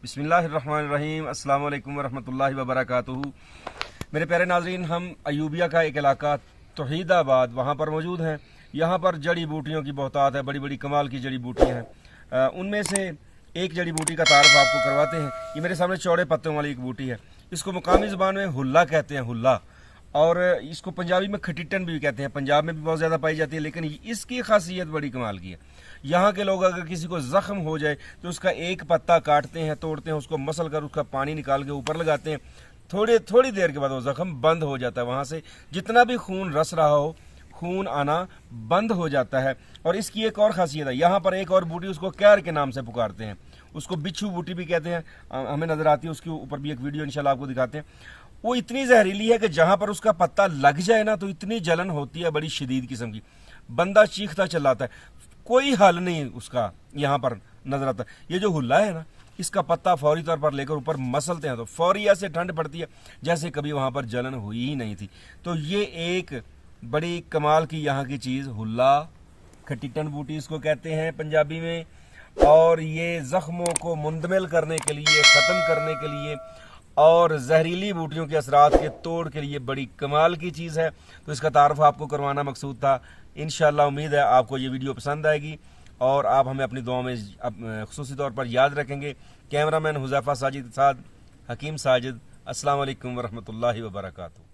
बिस्मिल्लाहिर्रहमानिर्रहीम, अस्सलाम वालेकुम वरहमतुल्लाहि वबरकातुहू। मेरे प्यारे नाजरीन, हम अयूबिया का एक इलाका तौहीदाबाद वहाँ पर मौजूद हैं। यहाँ पर जड़ी बूटियों की बहुतात है, बड़ी बड़ी कमाल की जड़ी बूटियाँ हैं। उनमें से एक जड़ी बूटी का तारुफ आपको करवाते हैं। ये मेरे सामने चौड़े पत्तों वाली एक बूटी है। इसको मुकामी ज़बान में हुल्ला कहते हैं, हुल्ला, और इसको पंजाबी में खटिटन भी कहते हैं। पंजाब में भी बहुत ज़्यादा पाई जाती है, लेकिन इसकी खासियत बड़ी कमाल की है। यहाँ के लोग अगर किसी को ज़ख्म हो जाए तो उसका एक पत्ता काटते हैं, तोड़ते हैं, उसको मसल कर उसका पानी निकाल के ऊपर लगाते हैं। थोड़ी देर के बाद वो ज़ख्म बंद हो जाता है। वहाँ से जितना भी खून रस रहा हो, खून आना बंद हो जाता है। और इसकी एक और खासियत है, यहाँ पर एक और बूटी, उसको कैर के नाम से पुकारते हैं, उसको बिच्छू बूटी भी कहते हैं। हमें नज़र आती है, उसके ऊपर भी एक वीडियो इंशाल्लाह आपको दिखाते हैं। वो इतनी जहरीली है कि जहाँ पर उसका पत्ता लग जाए ना तो इतनी जलन होती है, बड़ी शदीद किस्म की, बंदा चीखता चिल्लाता है, कोई हल नहीं उसका यहाँ पर नजर आता। ये जो हुल्ला है ना, इसका पत्ता फौरी तौर पर लेकर ऊपर मसलते हैं तो फौरी ऐसे ठंड पड़ती है जैसे कभी वहाँ पर जलन हुई ही नहीं थी। तो ये एक बड़ी कमाल की यहाँ की चीज़ हुल्ला, खटिटन बूटी इसको कहते हैं पंजाबी में। और ये ज़ख्मों को मुंदमिल करने के लिए, ख़त्म करने के लिए और जहरीली बूटियों के असरात के तोड़ के लिए बड़ी कमाल की चीज़ है। तो इसका तारुफ आपको करवाना मकसूद था। इंशाल्लाह उम्मीद है आपको ये वीडियो पसंद आएगी और आप हमें अपनी दुआ में ख़ुसूसी तौर पर याद रखेंगे। कैमरामैन हुज़ैफ़ा साजिद के साथ हकीम साजिद। अस्सलाम वालेकुम वरहमतुल्लाहि वबरकातुहू।